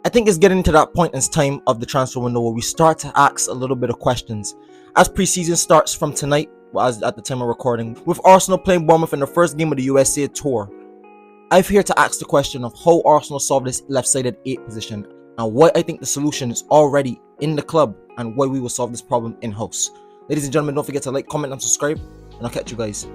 I think it's getting to that point in time of the transfer window where we start to ask a little bit of questions. As preseason starts from tonight, as at the time of recording, with Arsenal playing Bournemouth in the first game of the USA tour, I'm here to ask the question of how Arsenal solve this left-sided 8 position and why I think the solution is already in the club and why we will solve this problem in-house. Ladies and gentlemen, don't forget to like, comment, and subscribe, and I'll catch you guys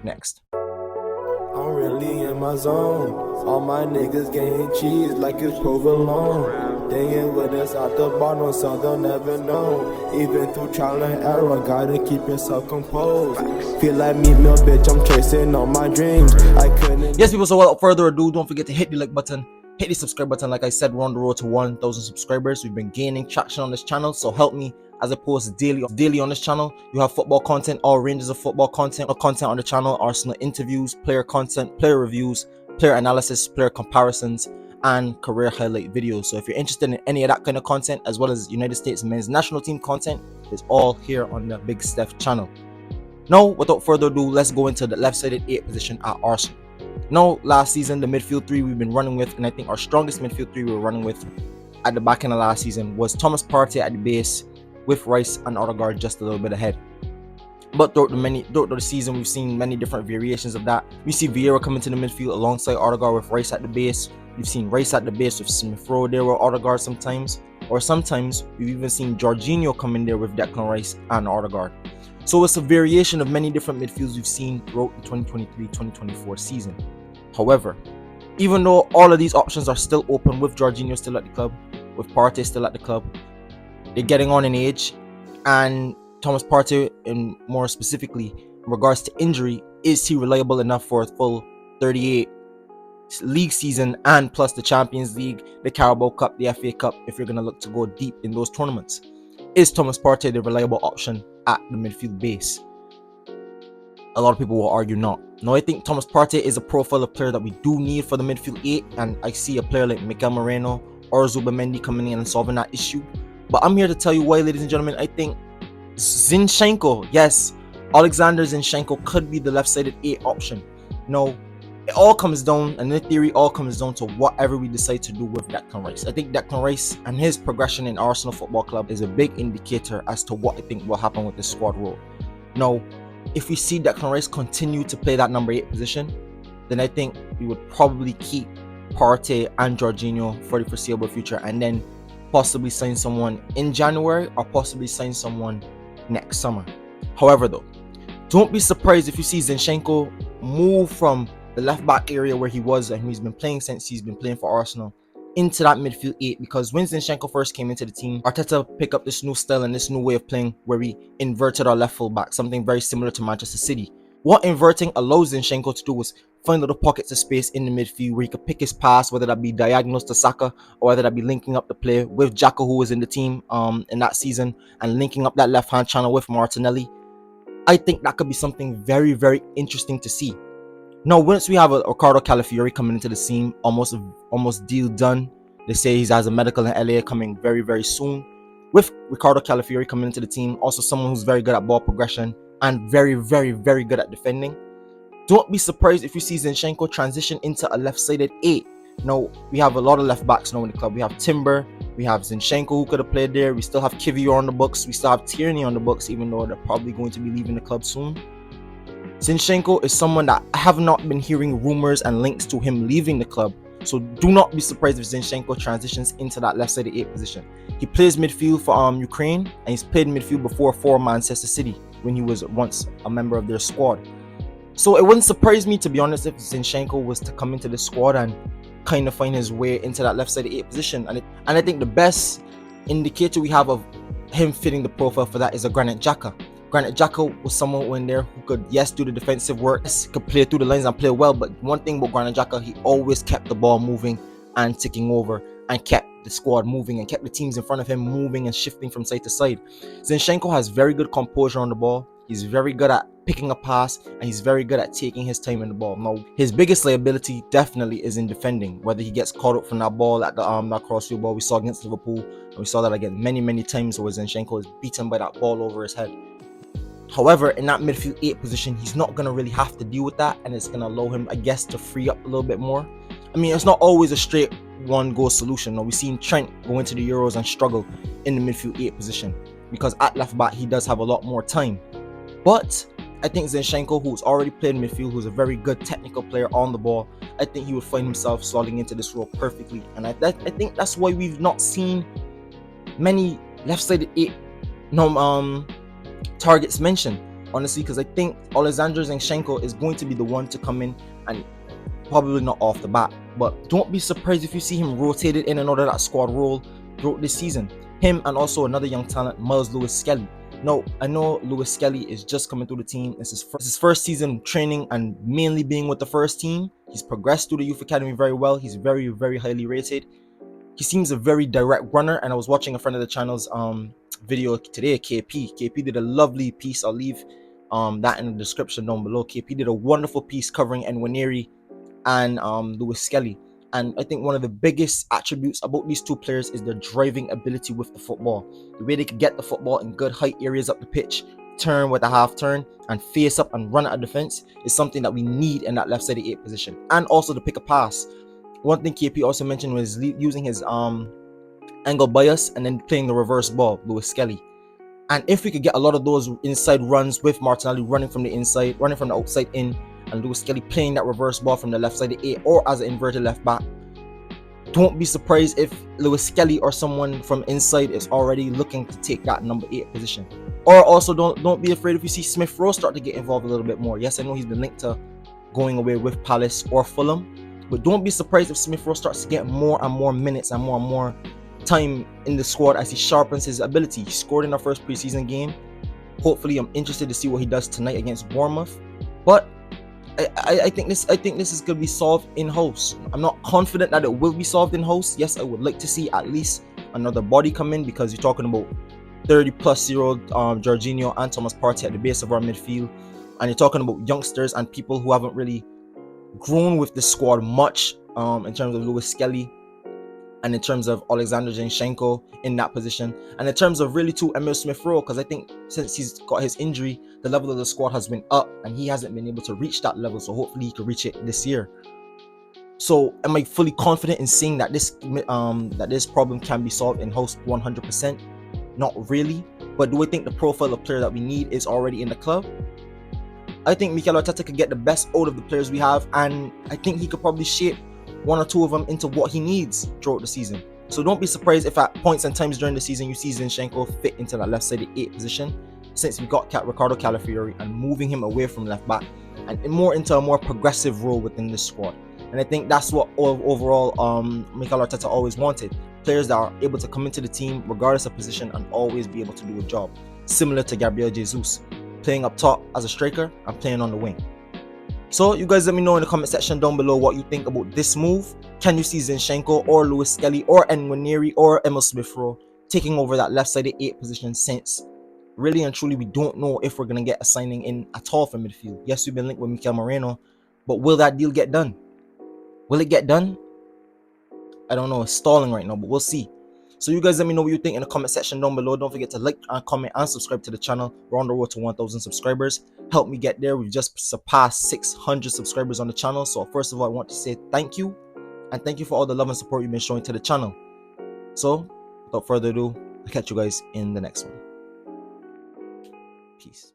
next. I'm really in my zone. All my niggas getting cheese like it's provolone. They ain't with us at the bottom, so they'll never know. Even through trial and error, gotta keep yourself composed. Feel like me, little bitch, I'm chasing all my dreams. I couldn't. Yes, people, so without further ado, don't forget to hit the like button, hit the subscribe button. Like I said, we're on the road to 1,000 subscribers. We've been gaining traction on this channel, so help me as I post daily on this channel. You have football content, all ranges of football content on the channel, Arsenal interviews, player content, player reviews, player analysis, player comparisons, and career highlight videos. So if you're interested in any of that kind of content, as well as United States men's national team content, it's all here on the Big Steph channel. Now, without further ado, let's go into the left-sided 8 position at Arsenal. Now, last season, the midfield 3 we've been running with, and I think our strongest midfield 3 we were running with at the back end of last season was Thomas Partey at the base, with Rice and Odegaard just a little bit ahead. But throughout the season, we've seen many different variations of that. We see Vieira come into the midfield alongside Odegaard with Rice at the base. We've seen Rice at the base with Smith Rowe there with Odegaard sometimes. Or sometimes we've even seen Jorginho come in there with Declan Rice and Odegaard. So it's a variation of many different midfields we've seen throughout the 2023-2024 season. However, even though all of these options are still open, with Jorginho still at the club, with Partey still at the club, they're getting on in age, and Thomas Partey, in more specifically in regards to injury, is he reliable enough for a full 38 league season and plus the Champions League, the Carabao Cup, the FA Cup, if you're going to look to go deep in those tournaments? Is Thomas Partey the reliable option at the midfield base? A lot of people will argue not. Now, I think Thomas Partey is a profile of player that we do need for the midfield 8, and I see a player like Mikel Moreno or Zubimendi coming in and solving that issue. But I'm here to tell you why, ladies and gentlemen. I think Zinchenko, yes, Alexander Zinchenko could be the left-sided 8 option. No, it all comes down, and in theory, all comes down to whatever we decide to do with Declan Rice. I think Declan Rice and his progression in Arsenal Football Club is a big indicator as to what I think will happen with the squad role. Now, if we see Declan Rice continue to play that number 8 position, then I think we would probably keep Partey and Jorginho for the foreseeable future, and then possibly sign someone in January or possibly sign someone next summer. However, though, don't be surprised if you see Zinchenko move from the left back area where he was and he's been playing since he's been playing for Arsenal into that midfield 8, because when Zinchenko first came into the team, Arteta picked up this new style and this new way of playing where we inverted our left full back, something very similar to Manchester City. What inverting allows Zinchenko to do was find little pockets of space in the midfield where he could pick his pass, whether that be diagonals to Saka or whether that be linking up the play with Xhaka, who was in the team in that season, and linking up that left-hand channel with Martinelli. I think that could be something very, very interesting to see. Now, once we have a Ricardo Calafiori coming into the scene, almost deal done. They say he has a medical in LA coming very, very soon. With Ricardo Calafiori coming into the team, also someone who's very good at ball progression and very, very, very good at defending. Don't be surprised if you see Zinchenko transition into a left-sided 8. Now, we have a lot of left backs now in the club. We have Timber, we have Zinchenko who could have played there. We still have Kivior on the books. We still have Tierney on the books, even though they're probably going to be leaving the club soon. Zinchenko is someone that I have not been hearing rumors and links to him leaving the club. So do not be surprised if Zinchenko transitions into that left-sided 8 position. He plays midfield for Ukraine, and he's played midfield before for Manchester City when he was once a member of their squad. So it wouldn't surprise me, to be honest, if Zinchenko was to come into the squad and kind of find his way into that left-sided 8 position. And I think the best indicator we have of him fitting the profile for that is a Granit Xhaka. Granit Xhaka was someone in there who could, yes, do the defensive work, could play through the lines and play well. But one thing about Granit Xhaka, he always kept the ball moving and ticking over, and kept the squad moving and kept the teams in front of him moving and shifting from side to side. Zinchenko has very good composure on the ball. He's very good at picking a pass, and he's very good at taking his time in the ball. Now, his biggest liability definitely is in defending, whether he gets caught up from that ball at the that cross-field ball we saw against Liverpool, and we saw that again many times where Zinchenko is beaten by that ball over his head. However, in that midfield 8 position, he's not going to really have to deal with that, and it's going to allow him, I guess, to free up a little bit more. I mean, it's not always a straight one goal solution. No, we've seen Trent go into the Euros and struggle in the midfield 8 position because at left back he does have a lot more time. But I think Zinchenko, who's already played midfield, who's a very good technical player on the ball, I think he would find himself slotting into this role perfectly. And I think that's why we've not seen many left-sided 8 targets mentioned, honestly, because I think Alexander Zinchenko is going to be the one to come in, and probably not off the bat, but don't be surprised if you see him rotated in and out of that squad role throughout this season. Him and also another young talent, Miles Lewis-Skelly. No, I know Lewis-Skelly is just coming through the team. It's his first season training and mainly being with the first team. He's progressed through the youth academy very well. He's very, very highly rated. He seems a very direct runner, and I was watching a friend of the channel's video today, KP. KP did a lovely piece. I'll leave that in the description down below. KP did a wonderful piece covering Nwaneri and Lewis-Skelly. And I think one of the biggest attributes about these two players is their driving ability with the football. The way they can get the football in good height areas up the pitch, turn with a half turn, and face up and run at a defense is something that we need in that left-sided 8 position. And also to pick a pass. One thing KP also mentioned was using his angle bias and then playing the reverse ball, Lewis-Skelly. And if we could get a lot of those inside runs with Martinelli running from the inside, running from the outside in, and Lewis-Skelly playing that reverse ball from the left side of 8 or as an inverted left back, don't be surprised if Lewis-Skelly or someone from inside is already looking to take that number 8 position. Or also don't be afraid if you see Smith Rowe start to get involved a little bit more. Yes, I know he's been linked to going away with Palace or Fulham, but don't be surprised if Smith Rowe starts to get more and more minutes and more time in the squad as he sharpens his ability. He scored in our first preseason game. Hopefully, I'm interested to see what he does tonight against Bournemouth. But I think this is going to be solved in-house. I'm not confident that it will be solved in-house. Yes, I would like to see at least another body come in, because you're talking about 30-plus-year-old Jorginho and Thomas Partey at the base of our midfield, and you're talking about youngsters and people who haven't really grown with the squad much in terms of Lewis-Skelly and in terms of Alexander Zinchenko in that position, and in terms of really too Emil Smith Rowe, because I think since he's got his injury, the level of the squad has been up and he hasn't been able to reach that level, so hopefully he can reach it this year. So am I fully confident in saying that this problem can be solved in-house 100%? Not really. But do I think the profile of player that we need is already in the club? I think Mikel Arteta could get the best out of the players we have, and I think he could probably shape one or two of them into what he needs throughout the season. So don't be surprised if at points and times during the season you see Zinchenko fit into that left-sided 8 position, since we got Ricardo Calafiori and moving him away from left back and more into a more progressive role within this squad. And I think that's what overall Mikel Arteta always wanted. Players that are able to come into the team regardless of position and always be able to do a job. Similar to Gabriel Jesus, playing up top as a striker and playing on the wing. So you guys let me know in the comment section down below what you think about this move. Can you see Zinchenko or Lewis-Skelly or Nwaneri or Emil Smith Rowe taking over that left-sided 8 position, since really and truly we don't know if we're going to get a signing in at all for midfield. Yes, we've been linked with Mikel Moreno, but will that deal get done? Will it get done? I don't know. It's stalling right now, but we'll see. So you guys let me know what you think in the comment section down below. Don't forget to like and comment and subscribe to the channel. We're on the road to 1,000 subscribers. Help me get there. We've just surpassed 600 subscribers on the channel. So first of all, I want to say thank you. And thank you for all the love and support you've been showing to the channel. So without further ado, I'll catch you guys in the next one. Peace.